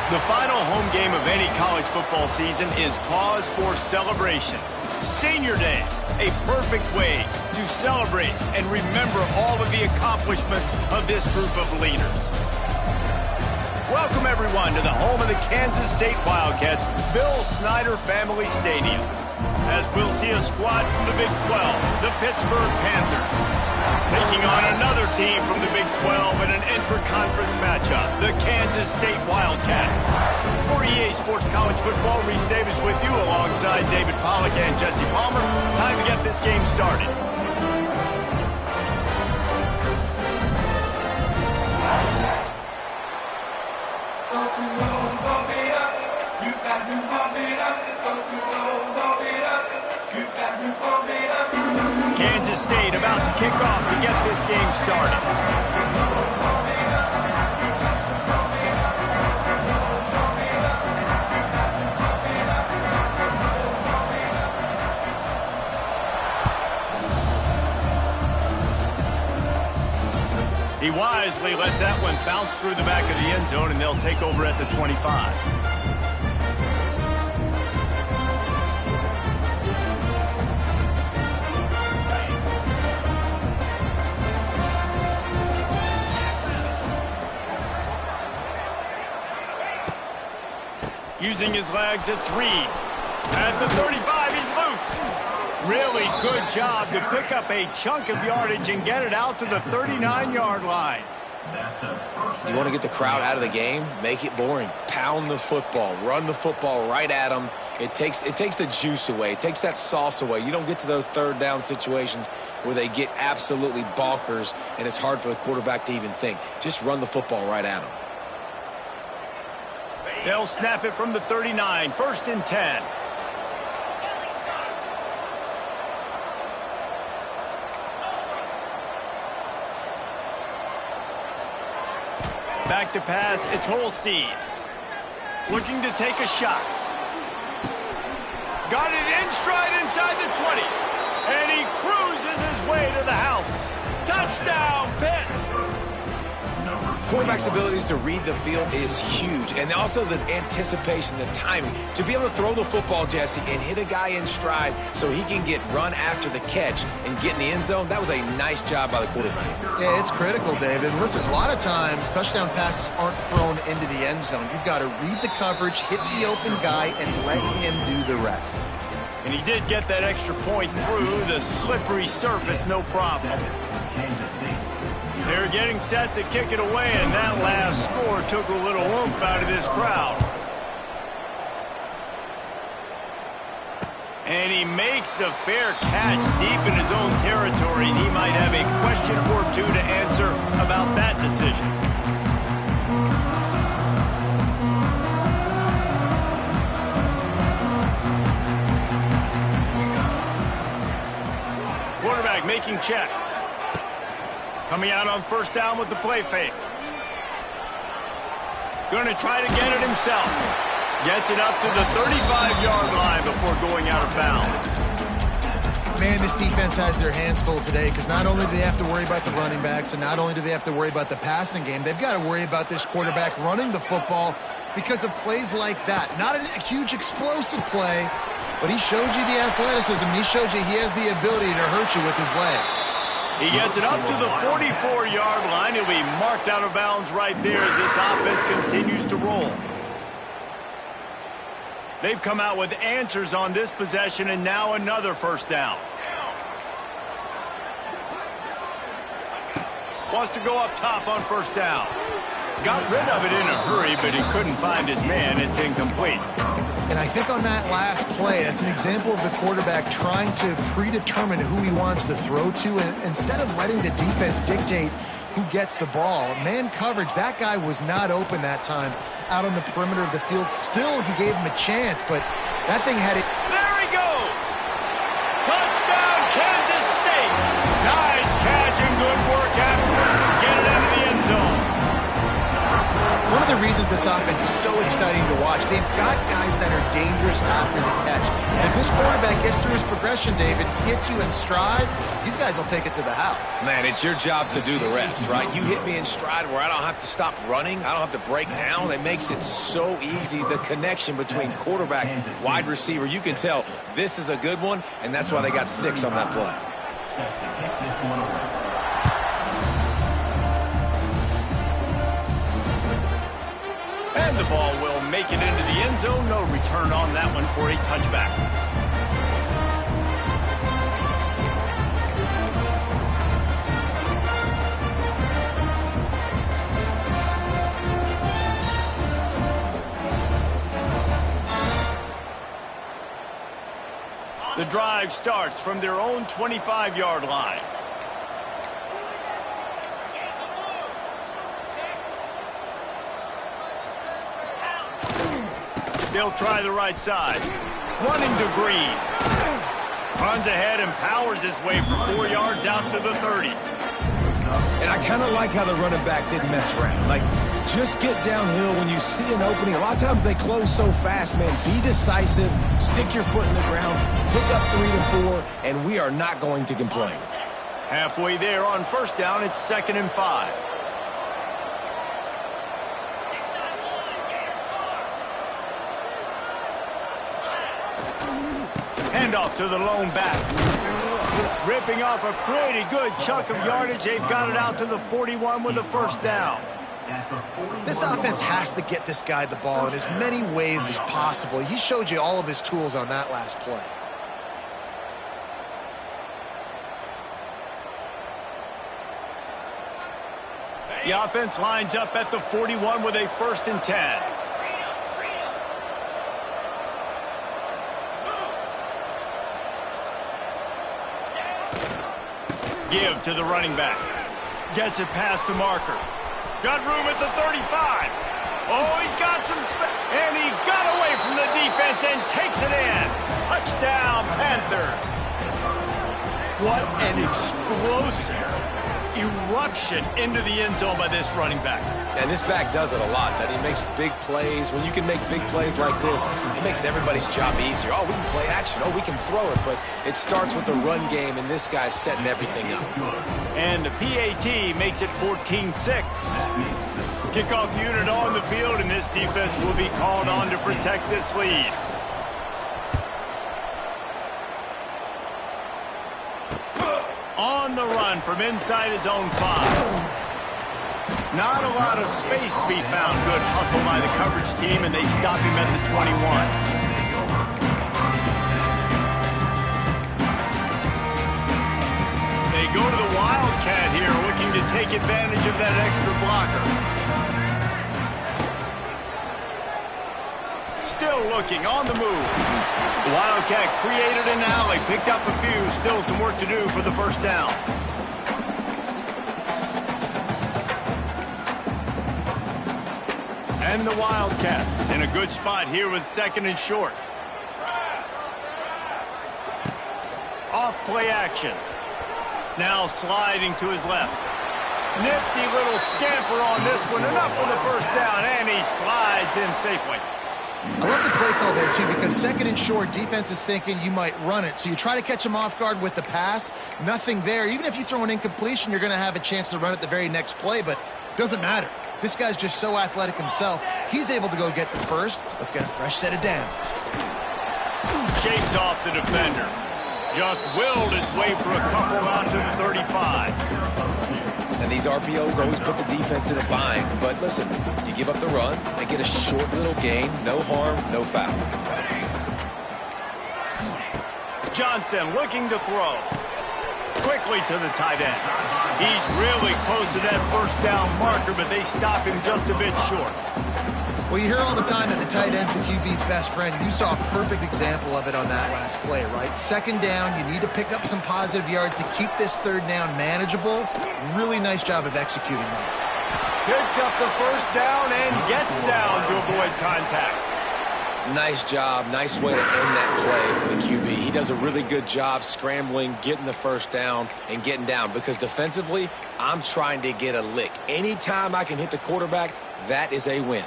The final home game of any college football season is cause for celebration. Senior Day, a perfect way to celebrate and remember all of the accomplishments of this group of leaders. Welcome, everyone, to the home of the Kansas State Wildcats, Bill Snyder Family Stadium. As we'll see a squad from the Big 12, the Pittsburgh Panthers, taking on another team from the Big 12 in an intra-conference matchup, the Kansas State Wildcats. For EA Sports College Football, Reese Davis with you alongside David Pollack and Jesse Palmer. Time to get this game started. Kansas State about to kick off to get this game started. He wisely lets that one bounce through the back of the end zone, and they'll take over at the 25. Using his legs, it's Reed. At the 35, he's loose. Really good job to pick up a chunk of yardage and get it out to the 39-yard line. You want to get the crowd out of the game? Make it boring. Pound the football. Run the football right at them. It takes the juice away. It takes that sauce away. You don't get to those third down situations where they get absolutely bonkers and it's hard for the quarterback to even think. Just run the football right at them. They'll snap it from the 39, 1st and 10. Back to pass, it's Holstein. Looking to take a shot. Got it in stride inside the 20. And he cruises his way to the house. Touchdown, Pitt! Quarterback's abilities to read the field is huge, and also the anticipation, the timing. To be able to throw the football, Jesse, and hit a guy in stride so he can get run after the catch and get in the end zone, that was a nice job by the quarterback. Yeah, it's critical, David. Listen, a lot of times touchdown passes aren't thrown into the end zone. You've got to read the coverage, hit the open guy, and let him do the rest. And he did get that extra point through the slippery surface, no problem. They're getting set to kick it away, and that last score took a little oomph out of this crowd. And he makes the fair catch deep in his own territory, and he might have a question or two to answer about that decision. Quarterback making checks. Coming out on 1st down with the play fake. Going to try to get it himself. Gets it up to the 35-yard line before going out of bounds. Man, this defense has their hands full today because not only do they have to worry about the running backs and not only do they have to worry about the passing game, they've got to worry about this quarterback running the football because of plays like that. Not a huge explosive play, but he showed you the athleticism. He showed you he has the ability to hurt you with his legs. He gets it up to the 44-yard line. He'll be marked out of bounds right there as this offense continues to roll. They've come out with answers on this possession, and now another 1st down. Wants to go up top on 1st down. Got rid of it in a hurry, but he couldn't find his man. It's incomplete. And I think on that last play, that's an example of the quarterback trying to predetermine who he wants to throw to, and instead of letting the defense dictate who gets the ball. Man coverage, that guy was not open that time out on the perimeter of the field. Still, he gave him a chance, but that thing had it. There he goes! Touchdown, Kansas State! Nice catch and good work afterwards to get it out of the end zone. One of of the reasons this offense is so exciting to watch, they've got guys that are dangerous after the catch. And if this quarterback gets through his progression, David, hits you in stride, these guys will take it to the house. Man, it's your job to do the rest, right? You hit me in stride where I don't have to stop running. I don't have to break down. It makes it so easy. The connection between quarterback, wide receiver, you can tell this is a good one, and that's why they got 6 on that play. And the ball will make it into the end zone. No return on that one for a touchback. The drive starts from their own 25-yard line. They'll try the right side. Running to Green. Runs ahead and powers his way for 4 yards out to the 30. And I kind of like how the running back didn't mess around. Like, just get downhill when you see an opening. A lot of times they close so fast, man. Be decisive. Stick your foot in the ground. Pick up 3 to 4, and we are not going to complain. Halfway there on first down, it's 2nd and 5. Handoff to the lone back. Ripping off a pretty good chunk of yardage. They've got it out to the 41 with a first down. This offense has to get this guy the ball in as many ways as possible. He showed you all of his tools on that last play. The offense lines up at the 41 with a 1st and 10. Give to the running back. Gets it past the marker. Got room at the 35. Oh, he's got some space. And he got away from the defense and takes it in. Touchdown, Panthers. What an explosive eruption into the end zone by this running back. And this back does it a lot, that he makes big plays. When you can make big plays like this, it makes everybody's job easier. Oh, we can play action. Oh, we can throw it. But it starts with the run game, and this guy's setting everything up. And the PAT makes it 14-6. Kickoff unit on the field, and this defense will be called on to protect this lead. On the run from inside his own 5. Not a lot of space to be found. Good hustle by the coverage team, and they stop him at the 21. They go to the Wildcat here, looking to take advantage of that extra blocker. Still looking, on the move. The Wildcat created an alley, picked up a few, still some work to do for the first down. And the Wildcats in a good spot here with 2nd and short. Off play action. Now sliding to his left. Nifty little scamper on this one. Enough for the first down, and he slides in safely. I love the play call there, too, because 2nd and short, defense is thinking you might run it. So you try to catch him off guard with the pass. Nothing there. Even if you throw an incompletion, you're going to have a chance to run it the very next play, but it doesn't matter. This guy's just so athletic himself. He's able to go get the first. Let's get a fresh set of downs. Shakes off the defender. Just willed his way for a couple out to the 35. And these RPOs always put the defense in a bind. But listen, you give up the run, they get a short little gain, no harm, no foul. Johnson looking to throw. Quickly to the tight end. He's really close to that first down marker, but they stop him just a bit short. Well, you hear all the time that the tight end's the QB's best friend. You saw a perfect example of it on that last play, right? 2nd down, you need to pick up some positive yards to keep this 3rd down manageable. Really nice job of executing that. Picks up the first down and gets down to avoid contact. Nice job. Nice way to end that play for the QB. He does a really good job scrambling, getting the first down, and getting down. Because defensively, I'm trying to get a lick. Anytime I can hit the quarterback, that is a win.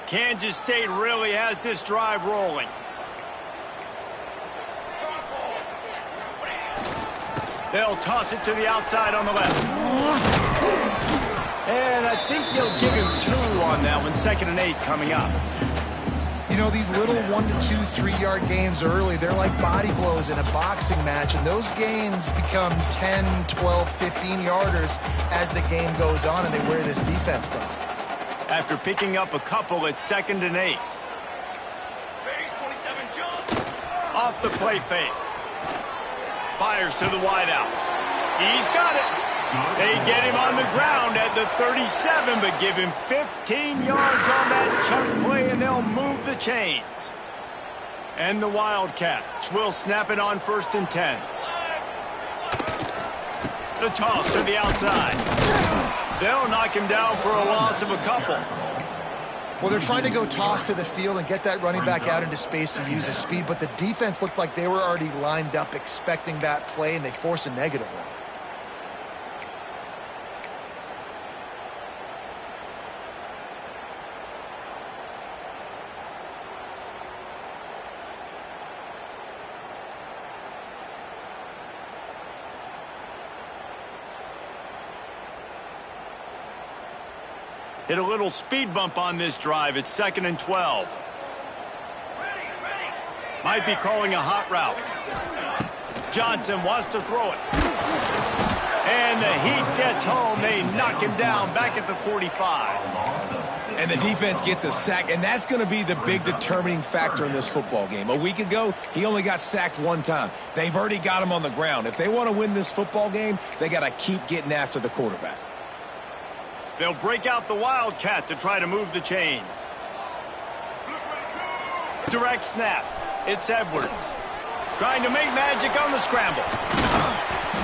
Kansas State really has this drive rolling. They'll toss it to the outside on the left. And I think they'll give him 2 on that one. 2nd and 8 coming up. You know, these little 1 to 2, 3-yard gains early, they're like body blows in a boxing match, and those gains become 10, 12, 15-yarders as the game goes on, and they wear this defense down. After picking up a couple, it's 2nd and 8. Off the play fake. Fires to the wideout. He's got it. They get him on the ground at the 37, but give him 15 yards on that chunk play, and they'll move the chains. And the Wildcats will snap it on 1st and 10. The toss to the outside. They'll knock him down for a loss of a couple. Well, they're trying to go toss to the field and get that running back out into space to use his speed, but the defense looked like they were already lined up expecting that play, and they force a negative one. Hit a little speed bump on this drive. It's 2nd and 12. Might be calling a hot route. Johnson wants to throw it. And the heat gets home. They knock him down back at the 45. And the defense gets a sack, and that's going to be the big determining factor in this football game. A week ago, he only got sacked 1 time. They've already got him on the ground. If they want to win this football game, they got to keep getting after the quarterback. They'll break out the Wildcat to try to move the chains. Direct snap. It's Edwards. Trying to make magic on the scramble.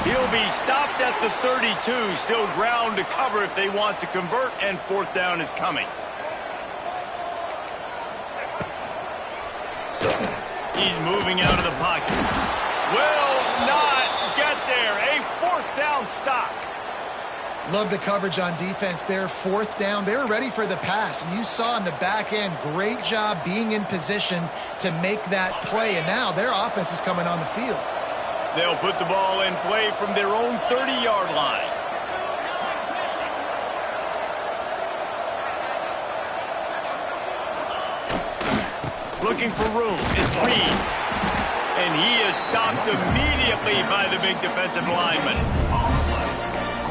He'll be stopped at the 32. Still ground to cover if they want to convert, and 4th down is coming. He's moving out of the pocket. Will not get there. A 4th down stop. Love the coverage on defense there. 4th down. They were ready for the pass. And you saw in the back end, great job being in position to make that play. And now their offense is coming on the field. They'll put the ball in play from their own 30-yard line. Looking for room. It's Reed. And he is stopped immediately by the big defensive lineman.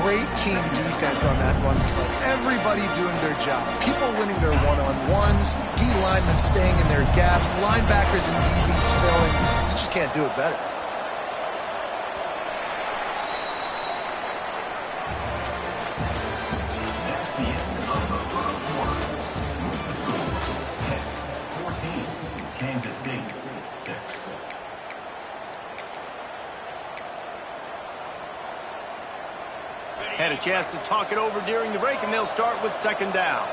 Great team defense on that run play. Everybody doing their job. People winning their one-on-ones, D linemen staying in their gaps, linebackers and DBs filling. You just can't do it better. Kansas State 6. Had a chance to talk it over during the break, and they'll start with 2nd down.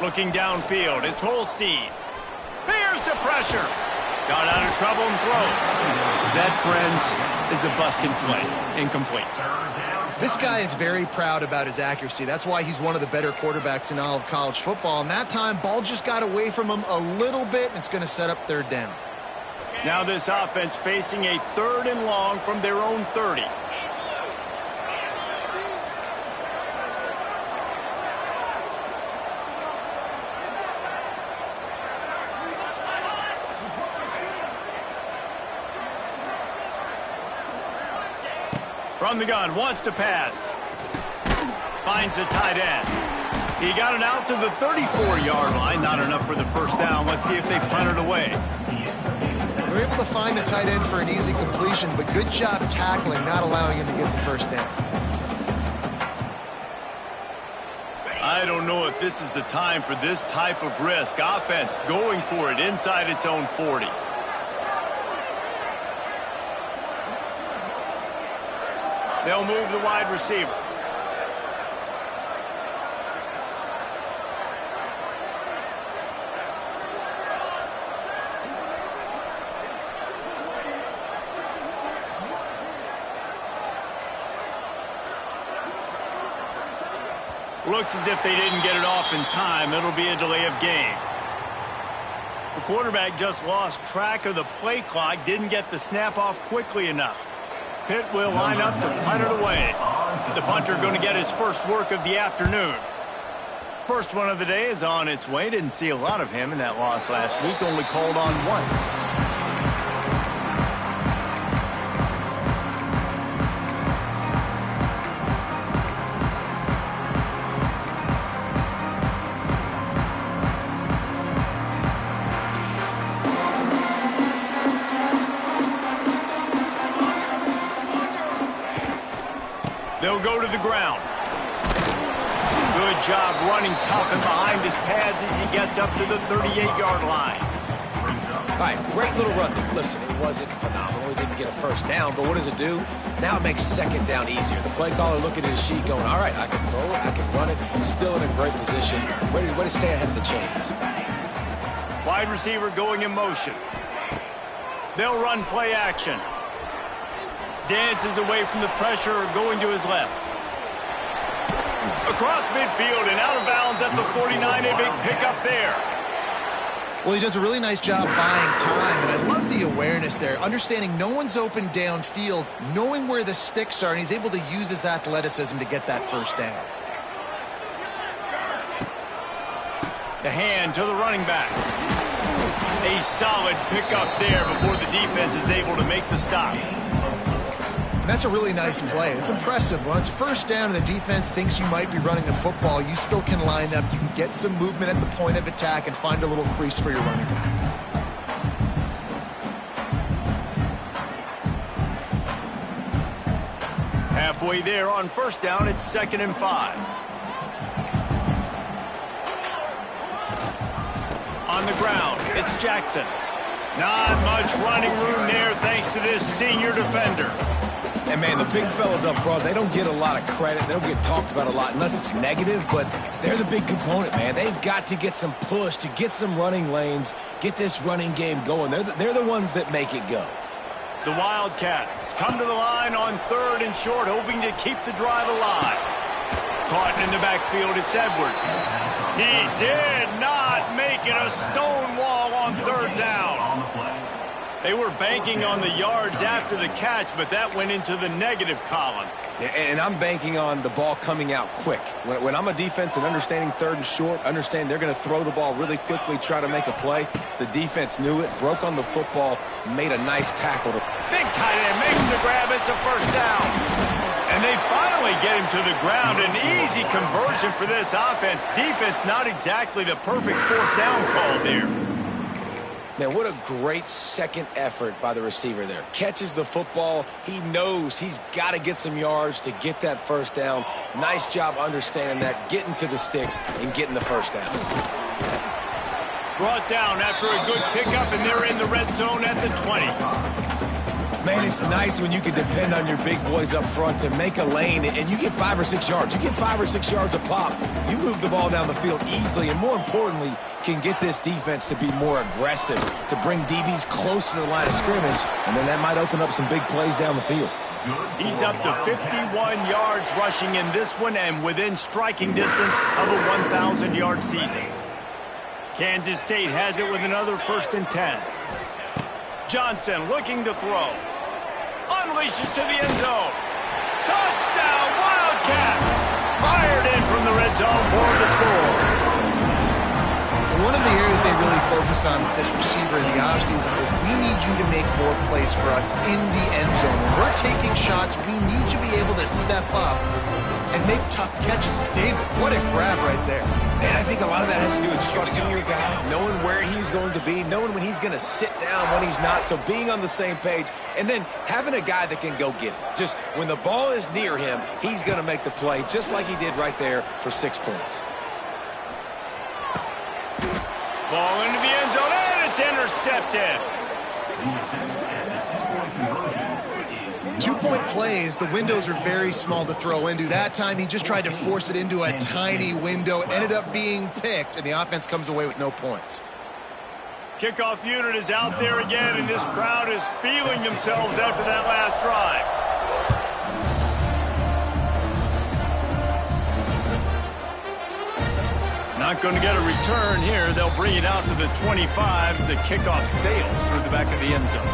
Looking downfield, it's Holstein. Here's the pressure. Got out of trouble and throws. That, friends, is a busting play. Incomplete. This guy is very proud about his accuracy. That's why he's one of the better quarterbacks in all of college football. And that time, ball just got away from him a little bit, and it's going to set up 3rd down. Now this offense facing a 3rd and long from their own 30. From the gun, wants to pass. Finds a tight end. He got it out to the 34-yard line. Not enough for the 1st down. Let's see if they punt it away. They're able to find a tight end for an easy completion, but good job tackling, not allowing him to get the 1st down. I don't know if this is the time for this type of risk. Offense going for it inside its own 40. They'll move the wide receiver. Looks as if they didn't get it off in time. It'll be a delay of game. The quarterback just lost track of the play clock, didn't get the snap off quickly enough. Pitt will line up to punt it away. The punter going to get his first work of the afternoon. First one of the day is on its way. Didn't see a lot of him in that loss last week. Only called on once. They'll go to the ground. Good job running tough and behind his pads as he gets up to the 38-yard line. All right, great little run there. Listen, it wasn't phenomenal. He didn't get a first down, but what does it do? Now it makes second down easier. The play caller looking at his sheet going, all right, I can throw it, I can run it. Still in a great position. Ready to stay ahead of the chains. Wide receiver going in motion. They'll run play action. Dances away from the pressure, going to his left. Across midfield and out of bounds at the 49. A big pickup there. Well, he does a really nice job buying time, and I love the awareness there, understanding no one's open downfield, knowing where the sticks are, and he's able to use his athleticism to get that first down. The hand to the running back. A solid pickup there before the defense is able to make the stop. That's a really nice play. It's impressive. When it's first down and the defense thinks you might be running the football, you still can line up. You can get some movement at the point of attack and find a little crease for your running back. Halfway there on first down, it's 2nd and 5. On the ground, it's Jackson. Not much running room there thanks to this senior defender. And, man, the big fellas up front, they don't get a lot of credit. They don't get talked about a lot unless it's negative, but they're the big component, man. They've got to get some push, to get some running lanes, get this running game going. They're the ones that make it go. The Wildcats come to the line on 3rd and short, hoping to keep the drive alive. Caught in the backfield, it's Edwards. He did not make it. A stone wall on 3rd down. They were banking on the yards after the catch, but that went into the negative column. And I'm banking on the ball coming out quick. When I'm a defense and understanding 3rd and short, understand they're going to throw the ball really quickly, try to make a play. The defense knew it, broke on the football, made a nice tackle. Big tight end makes the grab. It's a first down. And they finally get him to the ground. An easy conversion for this offense. Defense not exactly the perfect 4th down call there. Man, what a great second effort by the receiver there. Catches the football. He knows he's got to get some yards to get that first down. Nice job understanding that, getting to the sticks and getting the first down. Brought down after a good pickup, and they're in the red zone at the 20. Man, it's nice when you can depend on your big boys up front to make a lane, and you get 5 or 6 yards. You get 5 or 6 yards a pop. You move the ball down the field easily, and more importantly, can get this defense to be more aggressive, to bring DBs close to the line of scrimmage, and then that might open up some big plays down the field. He's up to 51 yards rushing in this one and within striking distance of a 1,000-yard season. Kansas State has it with another 1st and 10. Johnson looking to throw. Unleashes to the end zone. Touchdown, Wildcats! Fired in from the red zone for the score. One of the areas they really focused on with this receiver in the offseason was we need you to make more plays for us in the end zone. When we're taking shots, we need you to be able to step up and make tough catches. David, what a grab right there. And I think a lot of that has to do with trusting your guy, knowing where he's going to be, knowing when he's going to sit down, when he's not, so being on the same page, and then having a guy that can go get it. Just when the ball is near him, he's going to make the play, just like he did right there for 6 points. Ball into the end zone, and it's intercepted. 2-point plays, the windows are very small to throw into. That time, he just tried to force it into a tiny window. It ended up being picked, and the offense comes away with no points. Kickoff unit is out there again, and this crowd is feeling themselves after that last drive. Not going to get a return here. They'll bring it out to the 25 as the kickoff sails through the back of the end zone.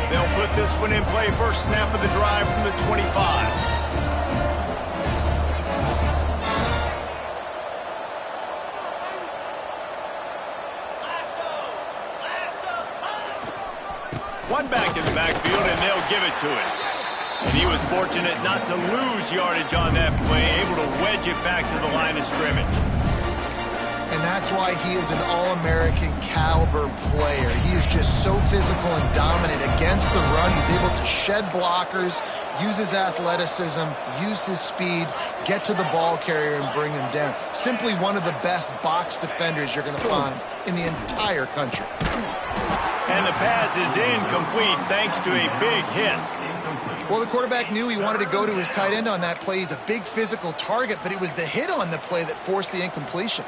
They'll put this one in play. First snap of the drive from the 25. One back in the backfield, and they'll give it to him. And he was fortunate not to lose yardage on that play, able to wedge it back to the line of scrimmage. And that's why he is an All-American caliber player. He is just so physical and dominant against the run. He's able to shed blockers, use his athleticism, use his speed, get to the ball carrier and bring him down. Simply one of the best box defenders you're going to find in the entire country. And the pass is incomplete thanks to a big hit. Well, the quarterback knew he wanted to go to his tight end on that play. He's a big physical target, but it was the hit on the play that forced the incompletion.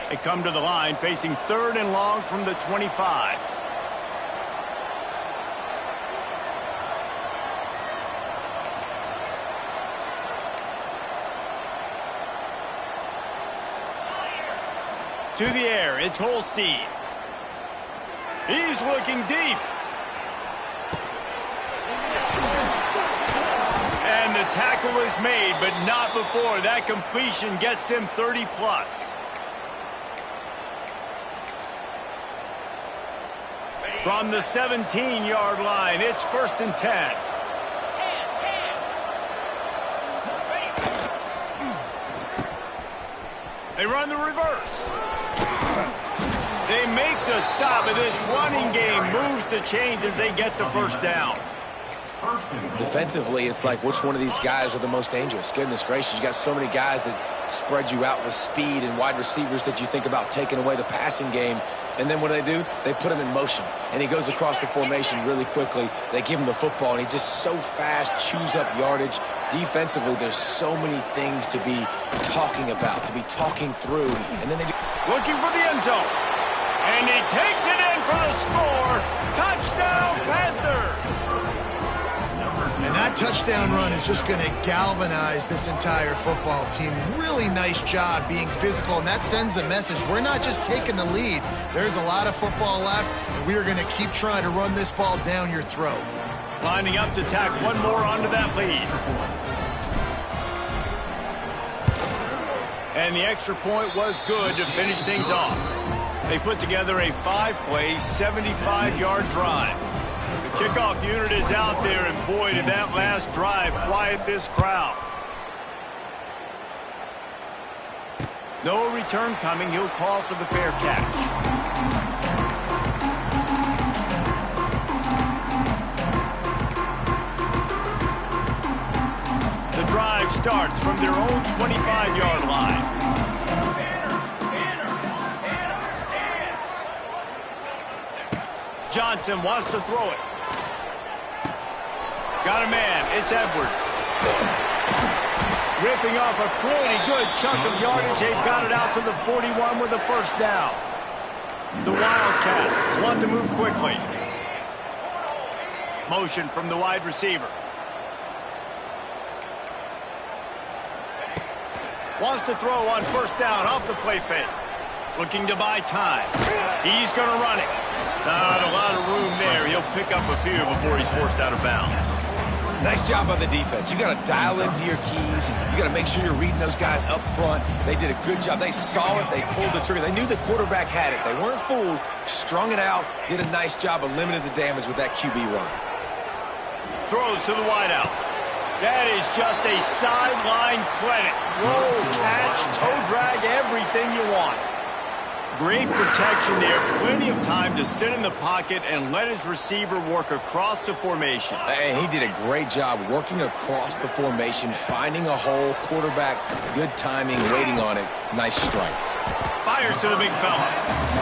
They come to the line facing 3rd and long from the 25. To the air, it's Holstein. He's looking deep. And the tackle is made, but not before. That completion gets them 30+. From the 17-yard line, it's 1st and 10. They run the reverse. They make the stop, and this running game moves the chains as they get the first down. Defensively, it's like which one of these guys are the most dangerous? Goodness gracious, you got so many guys that spread you out with speed and wide receivers that you think about taking away the passing game. And then what do? They put him in motion. And he goes across the formation really quickly. They give him the football, and he just so fast chews up yardage. Defensively, there's so many things to be talking about, to be talking through. And then they do. Looking for the end zone. And he takes it in for the score. Touchdown, Panthers. And that touchdown run is just going to galvanize this entire football team. Really nice job being physical, and that sends a message. We're not just taking the lead. There's a lot of football left, and we are going to keep trying to run this ball down your throat. Lining up to tack one more onto that lead. And the extra point was good to finish things off. They put together a 5-play, 75-yard drive. The kickoff unit is out there, and boy, did that last drive quiet this crowd. No return coming. He'll call for the fair catch. The drive starts from their own 25-yard line. Johnson wants to throw it. Got a man. It's Edwards. Ripping off a pretty good chunk of yardage. They've got it out to the 41 with a first down. The Wildcats want to move quickly. Motion from the wide receiver. Wants to throw on first down off the play fake. Looking to buy time. He's going to run it. Not a lot of room there. He'll pick up a few before he's forced out of bounds. Nice job on the defense. You got to dial into your keys. You got to make sure you're reading those guys up front. They did a good job. They saw it. They pulled the trigger. They knew the quarterback had it. They weren't fooled. Strung it out. Did a nice job of limiting the damage with that QB run. Throws to the wideout. That is just a sideline clinic. Throw, catch, toe drag, everything you want. Great protection there. Plenty of time to sit in the pocket and let his receiver work across the formation. And he did a great job working across the formation, finding a hole, quarterback, good timing, waiting on it. Nice strike. Fires to the big fella.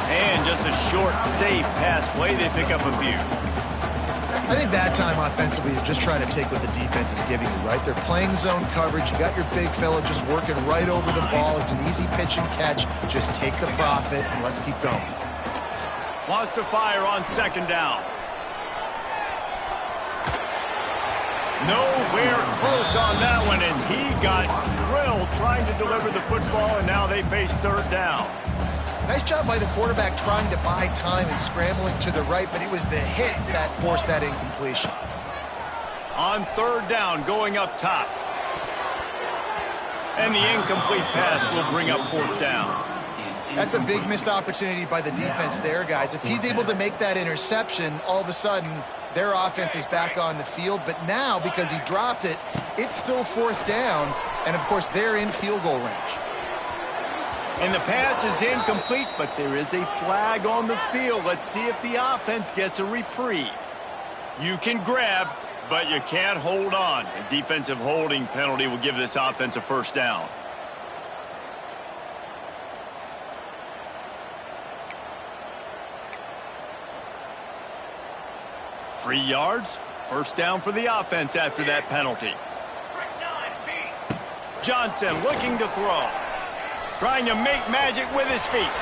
And just a short, safe pass play. They pick up a few. I think that time offensively, you're just trying to take what the defense is giving you, right? They're playing zone coverage. You got your big fella just working right over the ball. It's an easy pitch and catch. Just take the profit and let's keep going. Wants to fire on second down. Nowhere close on that one as he got drilled trying to deliver the football, and now they face third down. Nice job by the quarterback trying to buy time and scrambling to the right, but it was the hit that forced that incompletion. On third down, going up top. And the incomplete pass will bring up fourth down. That's a big missed opportunity by the defense there, guys. If he's able to make that interception, all of a sudden, their offense is back on the field. But now, because he dropped it, it's still fourth down. And, of course, they're in field goal range. And the pass is incomplete, but there is a flag on the field. Let's see if the offense gets a reprieve. You can grab, but you can't hold on. A defensive holding penalty will give this offense a first down. Free yards. First down for the offense after that penalty. Johnson looking to throw. Trying to make magic with his feet.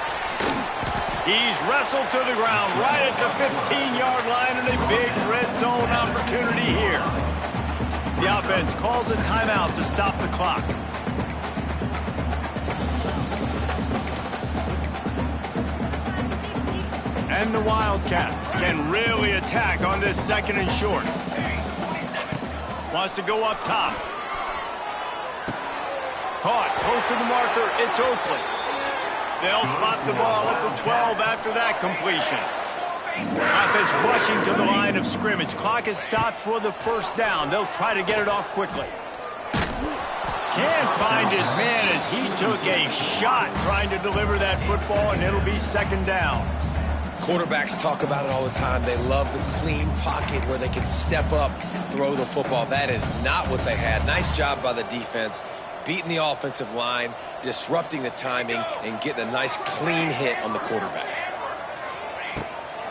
He's wrestled to the ground right at the 15-yard line, and a big red zone opportunity here. The offense calls a timeout to stop the clock. And the Wildcats can really attack on this second and short. Wants to go up top. Caught, close to the marker, it's Oakley. They'll spot the ball at the 12 after that completion. Offense rushing to the line of scrimmage. Clock is stopped for the first down. They'll try to get it off quickly. Can't find his man as he took a shot trying to deliver that football, and it'll be second down. Quarterbacks talk about it all the time. They love the clean pocket where they can step up, throw the football. That is not what they had. Nice job by the defense, beating the offensive line, disrupting the timing, and getting a nice clean hit on the quarterback.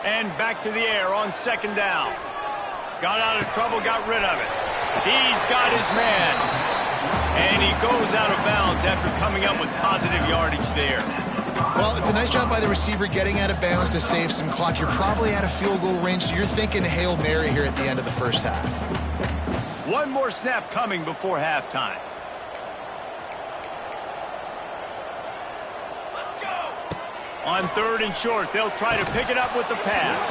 And back to the air on second down. Got out of trouble, got rid of it. He's got his man. And he goes out of bounds after coming up with positive yardage there. Well, it's a nice job by the receiver getting out of bounds to save some clock. You're probably out of field goal range, so you're thinking Hail Mary here at the end of the first half. One more snap coming before halftime. On third and short, they'll try to pick it up with the pass.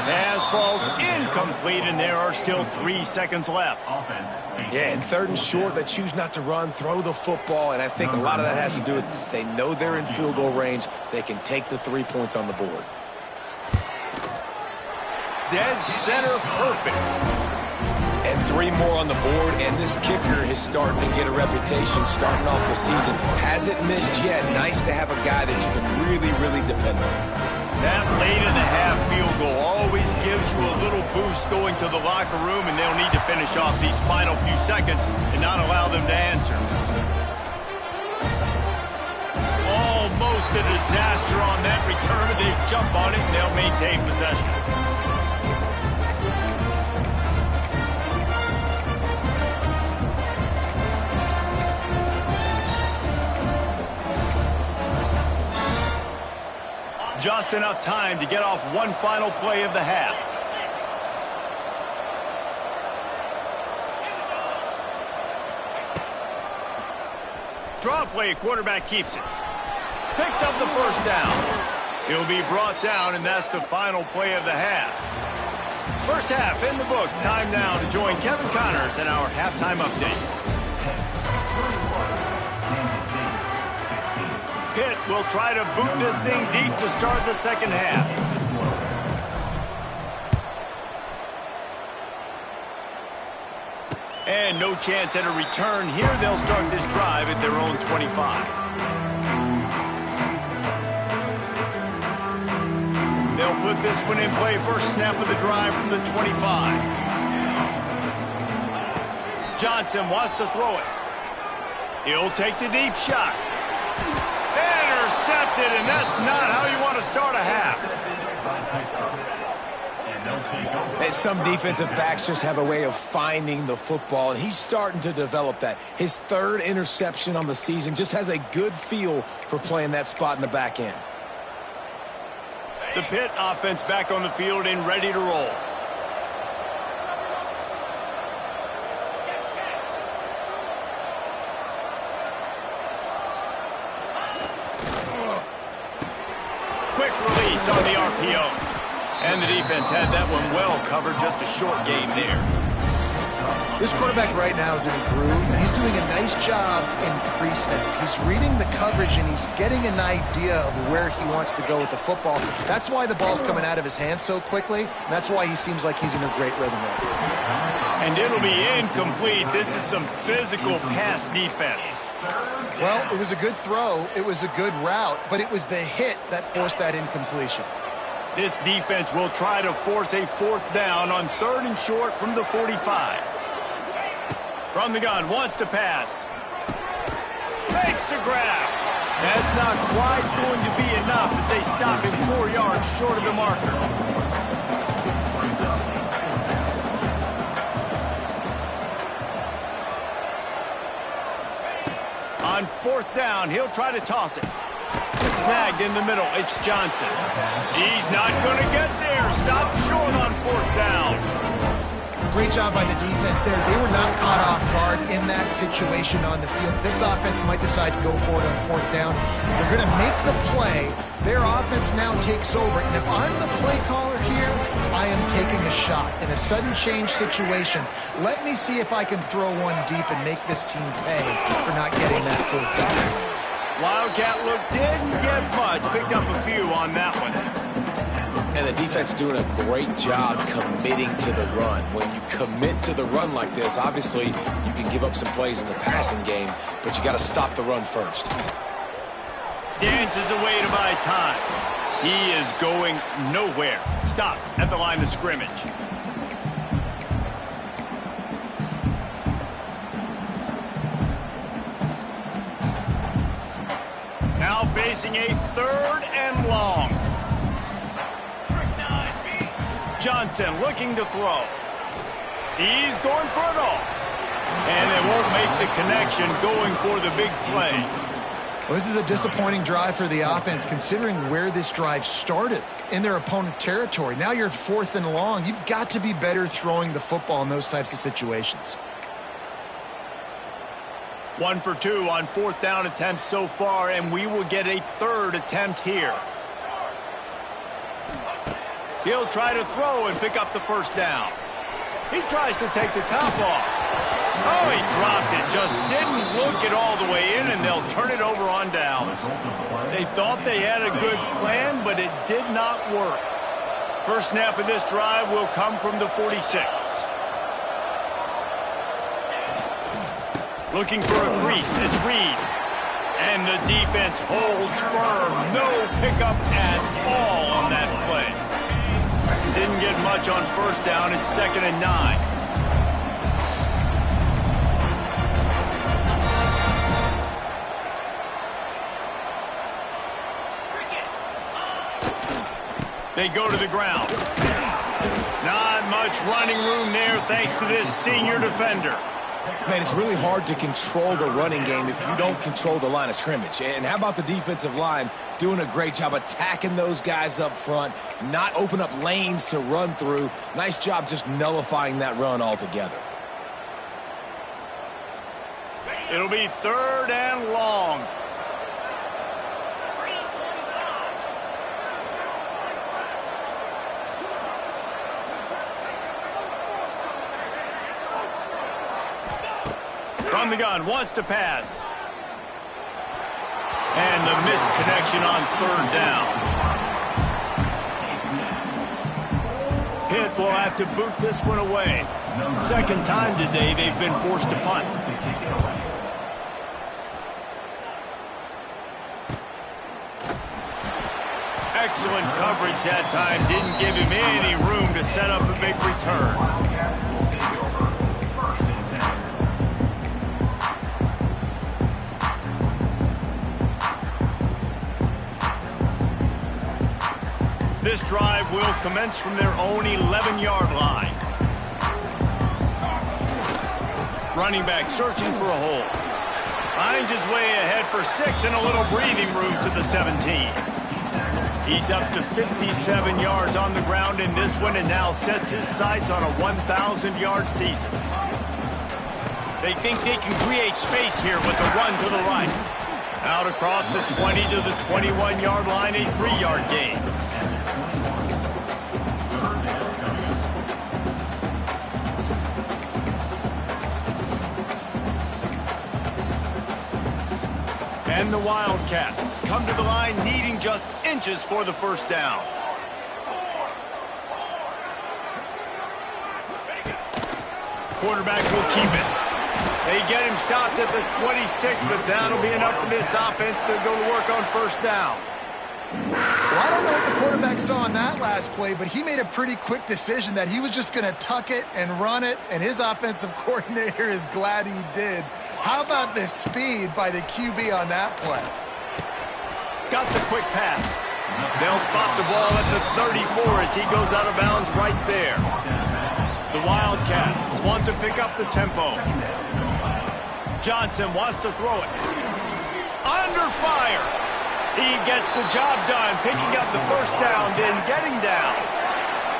Pass falls incomplete, and there are still 3 seconds left. Yeah, and third and short, they choose not to run, throw the football, and I think a lot of that has to do with they know they're in field goal range. They can take the 3 points on the board. Dead center perfect. And 3 more on the board, and this kicker is starting to get a reputation starting off the season. Hasn't missed yet. Nice to have a guy that you can really, really depend on. That late in the half field goal always gives you a little boost going to the locker room, and they'll need to finish off these final few seconds and not allow them to answer. Almost a disaster on that return, but they jump on it, and they'll maintain possession. Just enough time to get off one final play of the half. Draw play, quarterback keeps it. Picks up the first down. He'll be brought down, and that's the final play of the half. First half in the books. Time now to join Kevin Connors in our halftime update. Pitt will try to boot this thing deep to start the second half. And no chance at a return here. They'll start this drive at their own 25. with this one in play. First snap of the drive from the 25. Johnson wants to throw it. He'll take the deep shot. Intercepted, and that's not how you want to start a half. And some defensive backs just have a way of finding the football, and he's starting to develop that. His third interception on the season, just has a good feel for playing that spot in the back end. The Pitt offense back on the field and ready to roll. Quick release on the RPO. And the defense had that one well covered. Just a short game there. This quarterback right now is in a groove, and he's doing a nice job in pre-snap. He's reading the coverage, and he's getting an idea of where he wants to go with the football. That's why the ball's coming out of his hands so quickly, and that's why he seems like he's in a great rhythm right now. And it'll be incomplete. This is some physical pass defense. Well, it was a good throw. It was a good route, but it was the hit that forced that incompletion. This defense will try to force a fourth down on 3rd and short from the 45. From the gun, wants to pass. Makes the grab. That's not quite going to be enough as they stop him 4 yards short of the marker. On 4th down, he'll try to toss it. Snagged in the middle. It's Johnson. He's not going to get there. Stop short on 4th down. Great job by the defense there. They were not caught off guard in that situation on the field. This offense might decide to go for it on 4th down. They're going to make the play. Their offense now takes over. And if I'm the play caller here, I am taking a shot in a sudden change situation. Let me see if I can throw one deep and make this team pay for not getting that 4th down. Wildcat look didn't get much. Picked up a few on that one. And the defense doing a great job committing to the run. When you commit to the run like this, obviously you can give up some plays in the passing game, but you got to stop the run first. Dances away to buy time. He is going nowhere. Stop at the line of scrimmage. Now facing a 3rd and long. Johnson looking to throw. He's going for it all. And they won't make the connection going for the big play. Well, this is a disappointing drive for the offense considering where this drive started in their opponent territory. Now you're 4th and long. You've got to be better throwing the football in those types of situations. 1 for 2 on 4th down attempts so far, and we will get a 3rd attempt here. He'll try to throw and pick up the 1st down. He tries to take the top off. Oh, he dropped it. Just didn't look it all the way in, and they'll turn it over on downs. They thought they had a good plan, but it did not work. First snap of this drive will come from the 46. Looking for a crease. It's Reed. And the defense holds firm. No pickup at all on that play. Didn't get much on 1st down. It's 2nd and 9. They go to the ground. Not much running room there thanks to this senior defender. Man, it's really hard to control the running game if you don't control the line of scrimmage. And how about the defensive line doing a great job attacking those guys up front, not open up lanes to run through. Nice job just nullifying that run altogether. It'll be 3rd and long. From the gun, wants to pass. And the missed connection on 3rd down. Pitt will have to boot this one away. 2nd time today they've been forced to punt. Excellent coverage that time. Didn't give him any room to set up a big return. This drive will commence from their own 11-yard line. Running back searching for a hole. Finds his way ahead for 6 and a little breathing room to the 17. He's up to 57 yards on the ground in this one and now sets his sights on a 1,000-yard season. They think they can create space here with a run to the right. Out across the 20 to the 21-yard line, a 3-yard gain. And the Wildcats come to the line needing just inches for the first down. Quarterback will keep it. They get him stopped at the 26, but that'll be enough for this offense to go to work on first down. Well, I don't know what the quarterback saw on that last play, but he made a pretty quick decision that he was just going to tuck it and run it, and his offensive coordinator is glad he did. How about the speed by the QB on that play? Got the quick pass. They'll spot the ball at the 34 as he goes out of bounds right there. The Wildcats want to pick up the tempo. Johnson wants to throw it. Under fire. He gets the job done, picking up the first down, then getting down.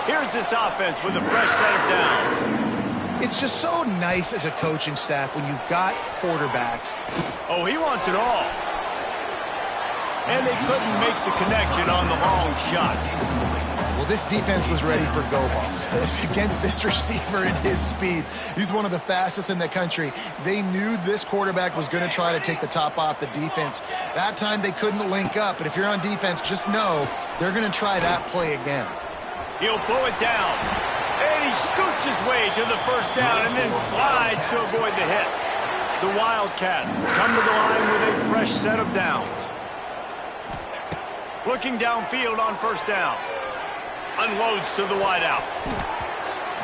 Here's this offense with a fresh set of downs. It's just so nice as a coaching staff when you've got quarterbacks. Oh, he wants it all. And they couldn't make the connection on the long shot. Well, this defense was ready for go balls. Against this receiver and his speed, he's one of the fastest in the country. They knew this quarterback was going to try to take the top off the defense. That time they couldn't link up, but if you're on defense, just know they're going to try that play again. He'll pull it down, and he scoots his way to the first down and then slides to avoid the hit. The Wildcats come to the line with a fresh set of downs. Looking downfield on first down. Unloads to the wideout.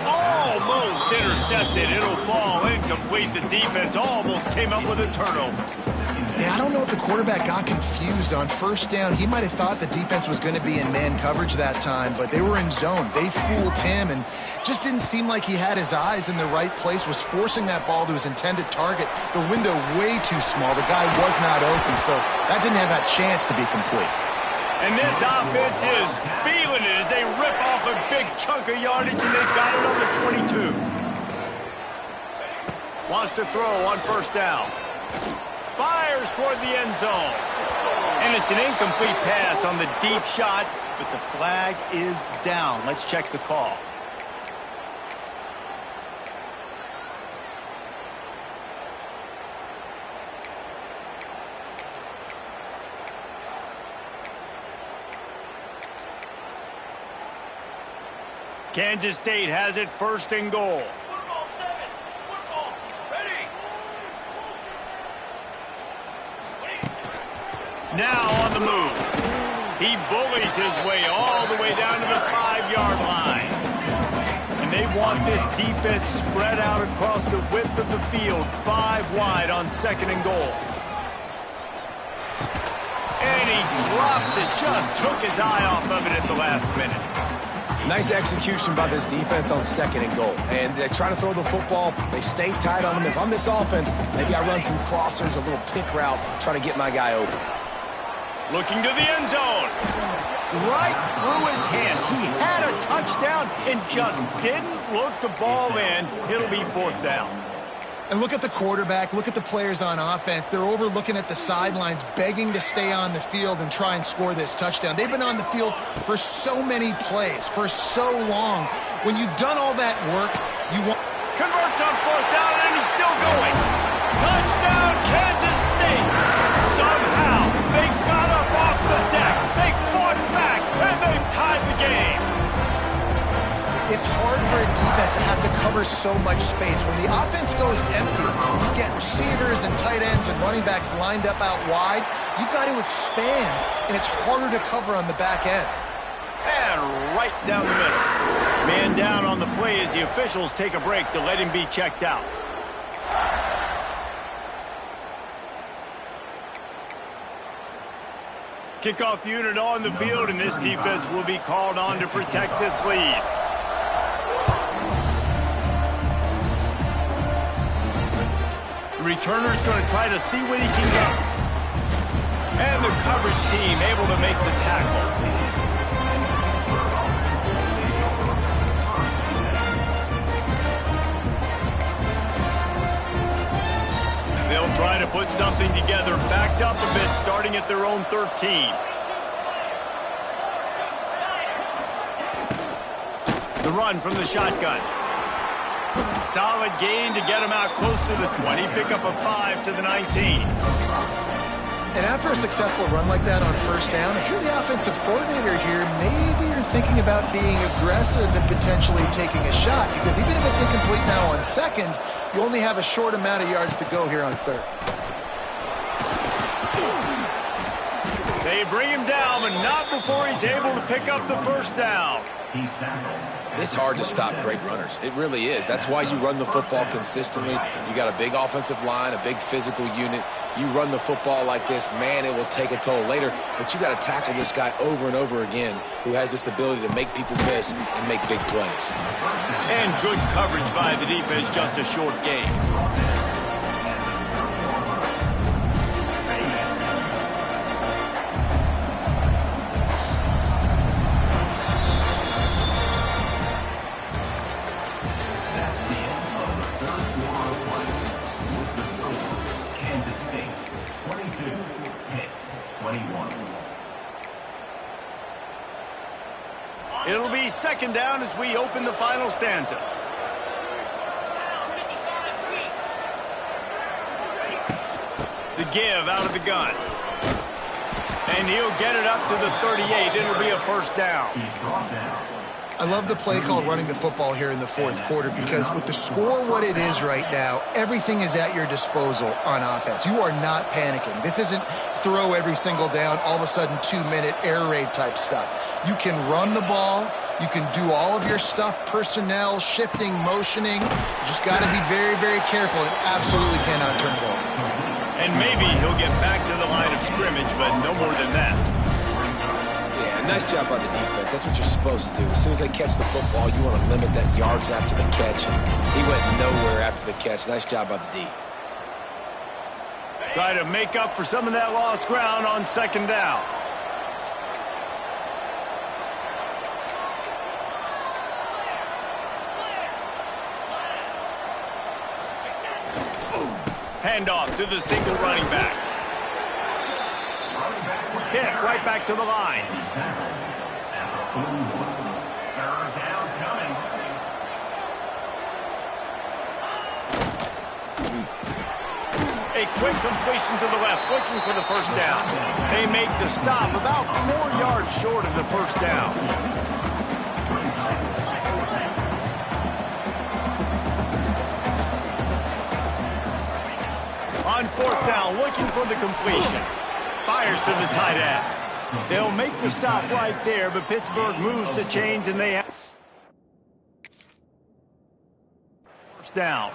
Almost intercepted. It'll fall incomplete. The defense almost came up with a turnover. Yeah, I don't know if the quarterback got confused on first down. He might have thought the defense was going to be in man coverage that time, but they were in zone. They fooled him and just didn't seem like he had his eyes in the right place, was forcing that ball to his intended target. The window way too small. The guy was not open, so that didn't have that chance to be complete. And this offense is feeling it as they rip off a big chunk of yardage, and they've got it on the 22. Wants to throw on first down. Fires toward the end zone. And it's an incomplete pass on the deep shot, but the flag is down. Let's check the call. Kansas State has it first and goal. Football 7. Football. Ready. Now on the move. He bullies his way all the way down to the 5-yard line. And they want this defense spread out across the width of the field, 5 wide on second and goal. And he drops it, just took his eye off of it at the last minute. Nice execution by this defense on second and goal. And they try to throw the football. They stay tight on him. If I'm this offense, maybe I run some crossers, a little pick route, try to get my guy open. Looking to the end zone. Right through his hands. He had a touchdown and just didn't look the ball in. It'll be fourth down. And look at the quarterback, look at the players on offense. They're over looking at the sidelines, begging to stay on the field and try and score this touchdown. They've been on the field for so many plays, for so long. When you've done all that work, you want... Converts on fourth down, and he's still going. Touchdown, Kansas State. Somehow, they got up off the deck. They fought back, and they've tied the game. It's hard for a defense to have to cover so much space. When the offense goes empty, you get receivers and tight ends and running backs lined up out wide. you've got to expand, and it's harder to cover on the back end. And right down the middle. Man down on the play as the officials take a break to let him be checked out. Kickoff unit on the field, and this defense will be called on to protect this lead. The returner's going to try to see what he can get. And the coverage team able to make the tackle. They'll try to put something together, backed up a bit, starting at their own 13. The run from the shotgun. Solid gain to get him out close to the 20. Pick up a 5 to the 19. And after a successful run like that on first down, if you're the offensive coordinator here, maybe you're thinking about being aggressive and potentially taking a shot, because even if it's incomplete now on second, you only have a short amount of yards to go here on third. They bring him down, but not before he's able to pick up the first down. It's hard to stop great runners. It really is. That's why you run the football consistently. You got a big offensive line, a big physical unit. You run the football like this, man, it will take a toll later. But you got to tackle this guy over and over again who has this ability to make people miss and make big plays. And good coverage by the defense, just a short gain. It'll be second down as we open the final stanza. The give out of the gun. And he'll get it up to the 38. It'll be a first down. I love the play call running the football here in the fourth quarter, because with the score what it is right now, everything is at your disposal on offense. You are not panicking. This isn't throw every single down, all of a sudden 2-minute air raid type stuff. You can run the ball. You can do all of your stuff, personnel, shifting, motioning. You just got to be very, very careful and absolutely cannot turn it over. And maybe he'll get back to the line of scrimmage, but no more than that. Nice job by the defense. That's what you're supposed to do. As soon as they catch the football, you want to limit that yards after the catch. And he went nowhere after the catch. Nice job by the D. Try to make up for some of that lost ground on second down. Handoff to the single running back. Hit right back to the line. A quick completion to the left, looking for the first down. They make the stop about 4 yards short of the first down. On fourth down, looking for the completion. Fires to the tight end. They'll make the stop right there, but Pittsburgh moves the chains, and they have first down.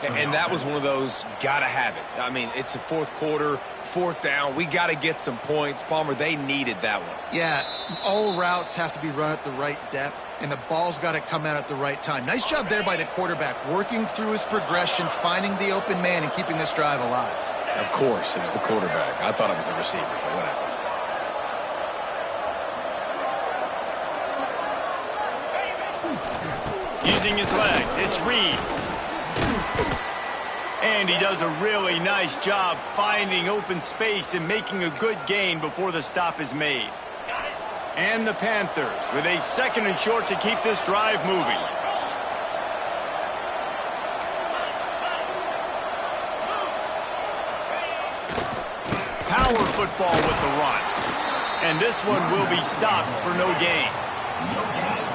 And that was one of those gotta have it. I mean, it's a fourth quarter, fourth down. We got to get some points. Palmer, they needed that one. Yeah, all routes have to be run at the right depth, and the ball's got to come out at the right time. Nice job there by the quarterback, working through his progression, finding the open man, and keeping this drive alive. Of course, it was the quarterback. I thought it was the receiver, but whatever. Using his legs, it's Reed. And he does a really nice job finding open space and making a good gain before the stop is made. And the Panthers with a second and short to keep this drive moving. Power football with the run. And this one will be stopped for no gain.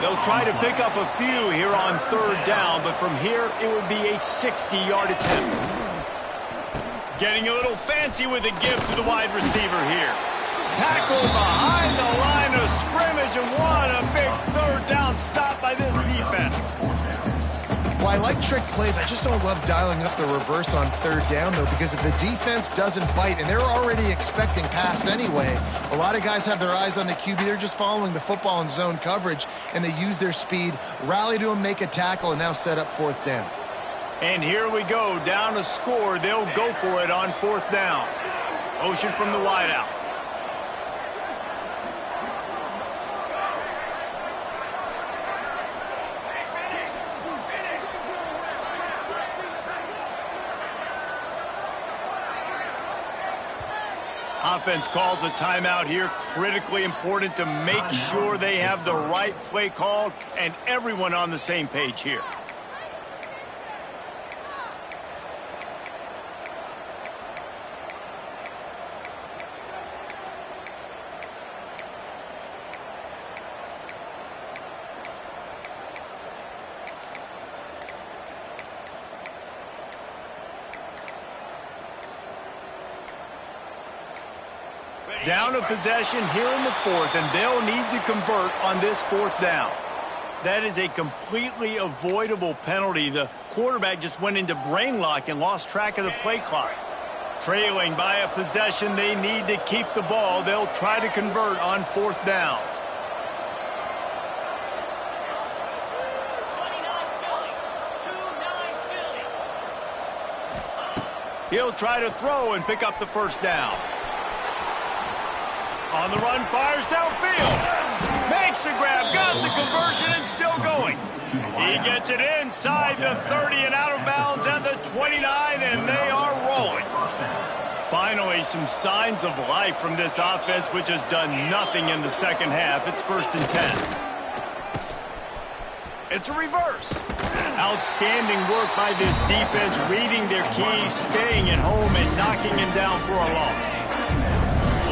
They'll try to pick up a few here on third down, but from here it would be a 60-yard attempt. Getting a little fancy with a give to the wide receiver here. Tackle behind the line of scrimmage, and what a big third down stop by this defense. Well, I like trick plays. I just don't love dialing up the reverse on third down, though, because if the defense doesn't bite, and they're already expecting pass anyway, a lot of guys have their eyes on the QB. They're just following the football in zone coverage, and they use their speed, rally to him, make a tackle, and now set up fourth down. And here we go, down a score. They'll go for it on fourth down. Motion from the wideout. Offense calls a timeout here. Critically important to make sure they have the right play called and everyone on the same page here. Down a possession here in the fourth, and they'll need to convert on this fourth down. That is a completely avoidable penalty. The quarterback just went into brain lock and lost track of the play clock. Trailing by a possession, they need to keep the ball. They'll try to convert on fourth down. 29 Philly. 2-9 Philly. He'll try to throw and pick up the first down. On the run, fires downfield. Makes the grab, got the conversion, and still going. He gets it inside the 30 and out of bounds at the 29, and they are rolling. Finally, some signs of life from this offense, which has done nothing in the second half. It's 1st and 10. It's a reverse. Outstanding work by this defense, reading their keys, staying at home, and knocking him down for a loss.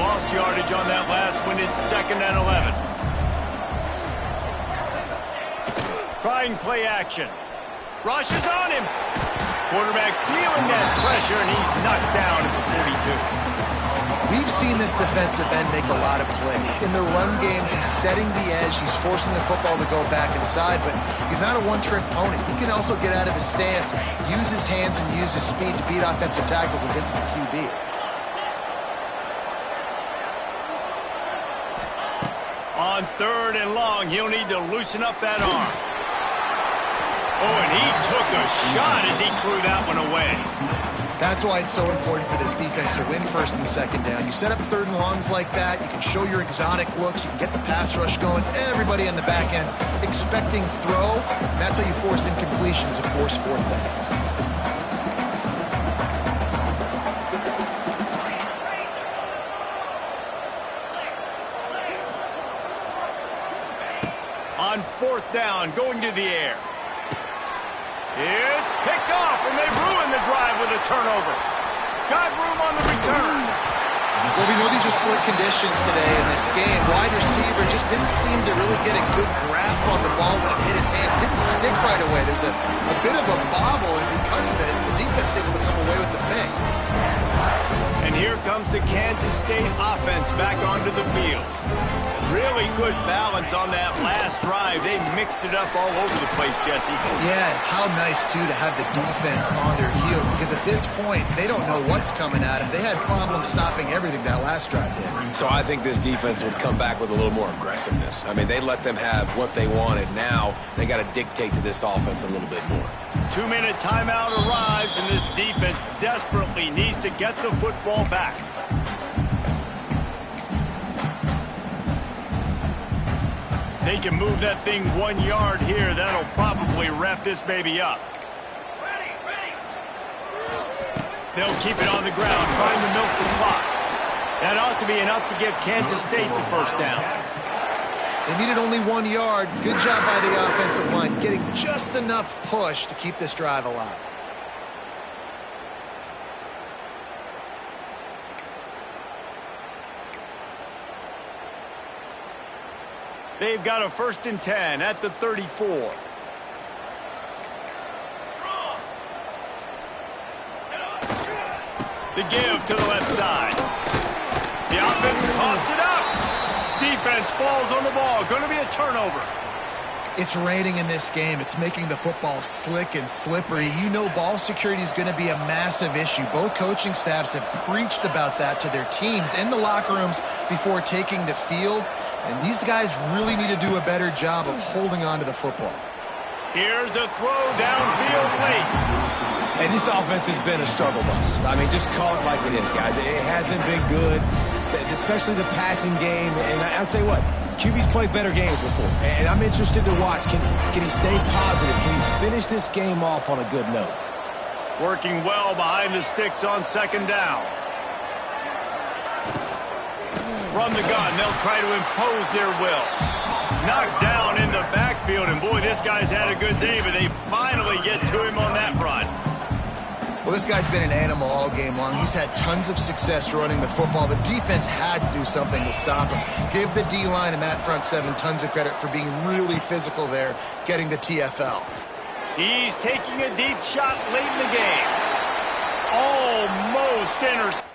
Lost yardage on that last one. It's 2nd and 11. Trying play action. Rush is on him. Quarterback feeling that pressure, and he's knocked down at the 42. We've seen this defensive end make a lot of plays. In the run game, he's setting the edge. He's forcing the football to go back inside, but he's not a one-trick pony. He can also get out of his stance, use his hands, and use his speed to beat offensive tackles and get to the QB. On 3rd and long, he'll need to loosen up that arm. Oh, and he took a shot as he threw that one away. That's why it's so important for this defense to win 1st and 2nd down. You set up 3rd and longs like that, you can show your exotic looks, you can get the pass rush going, everybody on the back end expecting throw, and that's how you force incompletions and force fourth downs. On 4th down, going to the air. It's picked off, and they've ruined the drive with a turnover. Got room on the return. Well, we know these are slick conditions today in this game. Wide receiver just didn't seem to really get a good grasp on the ball when it hit his hands. Didn't stick right away. There's a bit of a bobble, and because of it, the defense able to come away with the pick. And here comes the Kansas State offense back onto the field. Really good balance on that last drive. They mixed it up all over the place, Jesse. Yeah, how nice, too, to have the defense on their heels, because at this point, they don't know what's coming at them. They had problems stopping everything that last drive did. So I think this defense would come back with a little more aggressiveness. I mean, they let them have what they wanted. Now they got to dictate to this offense a little bit more. 2-minute timeout arrives, and this defense desperately needs to get the football back. They can move that thing 1 yard here. That'll probably wrap this baby up. Ready. They'll keep it on the ground, trying to milk the clock. That ought to be enough to give Kansas State the first down. They needed only 1 yard. Good job by the offensive line, getting just enough push to keep this drive alive. They've got a 1st and 10 at the 34. The give to the left side. The offense pops it up. Defense falls on the ball. Going to be a turnover. It's raining in this game. It's making the football slick and slippery. You know ball security is going to be a massive issue. Both coaching staffs have preached about that to their teams in the locker rooms before taking the field. And these guys really need to do a better job of holding on to the football. Here's a throw downfield late. And this offense has been a struggle bus. I mean, just call it like it is, guys. It hasn't been good, especially the passing game. And I'll tell you what, QB's played better games before. And I'm interested to watch. Can he stay positive? Can he finish this game off on a good note? Working well behind the sticks on second down. From the gun, they'll try to impose their will. Knocked down in the backfield, and boy, this guy's had a good day, but they finally get to him on that run. Well, this guy's been an animal all game long. He's had tons of success running the football. The defense had to do something to stop him. Give the D-line and that front seven tons of credit for being really physical there, getting the TFL. He's taking a deep shot late in the game. Almost intercepted.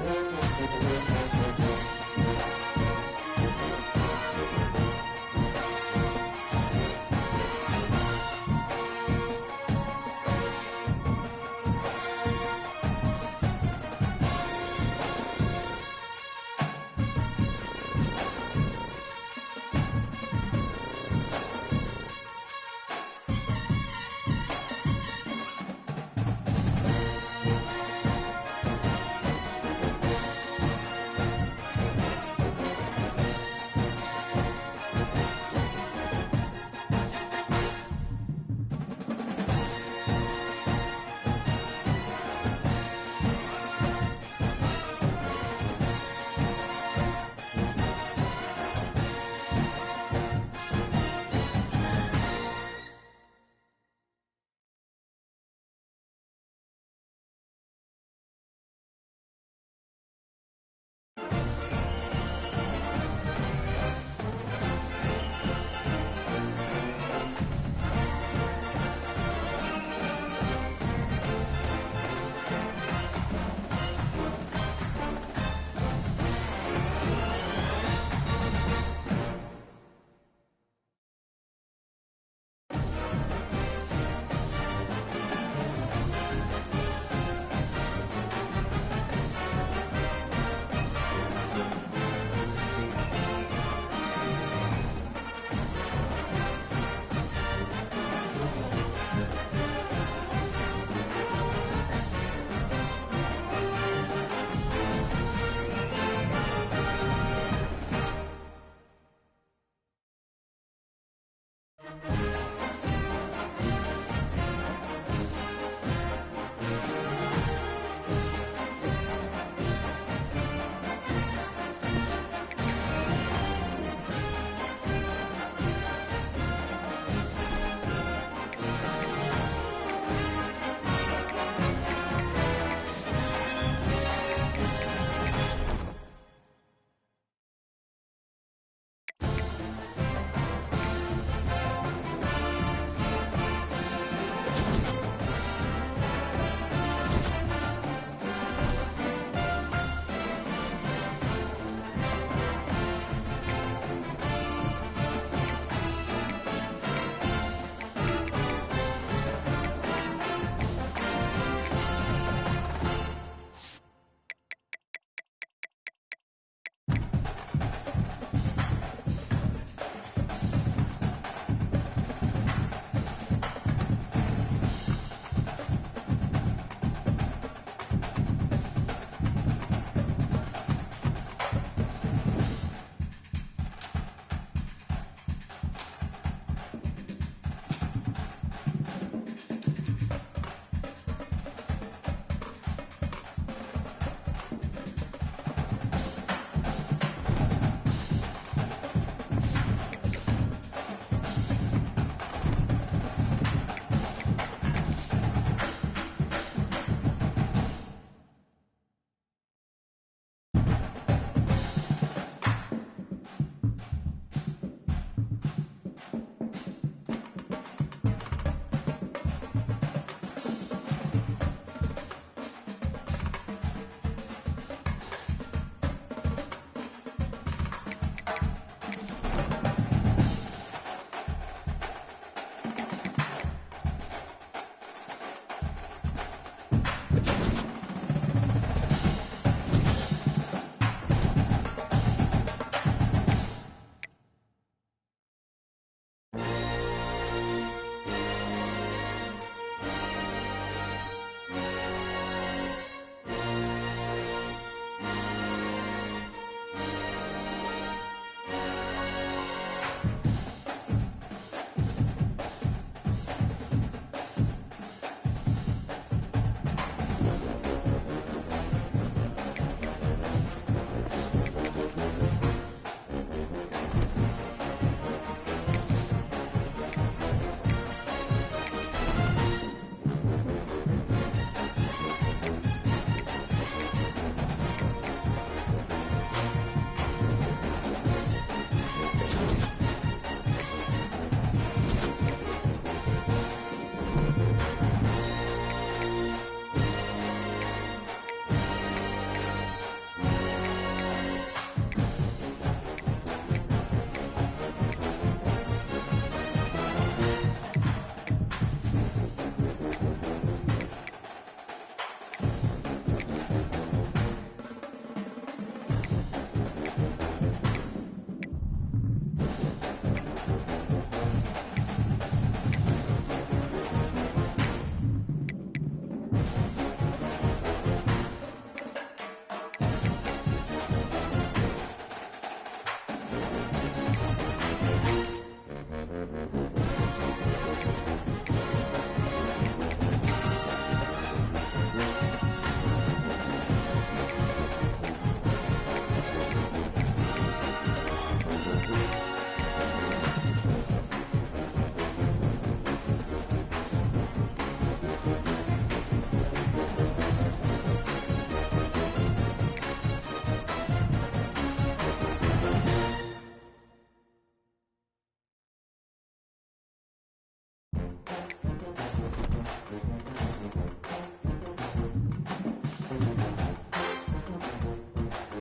Bye.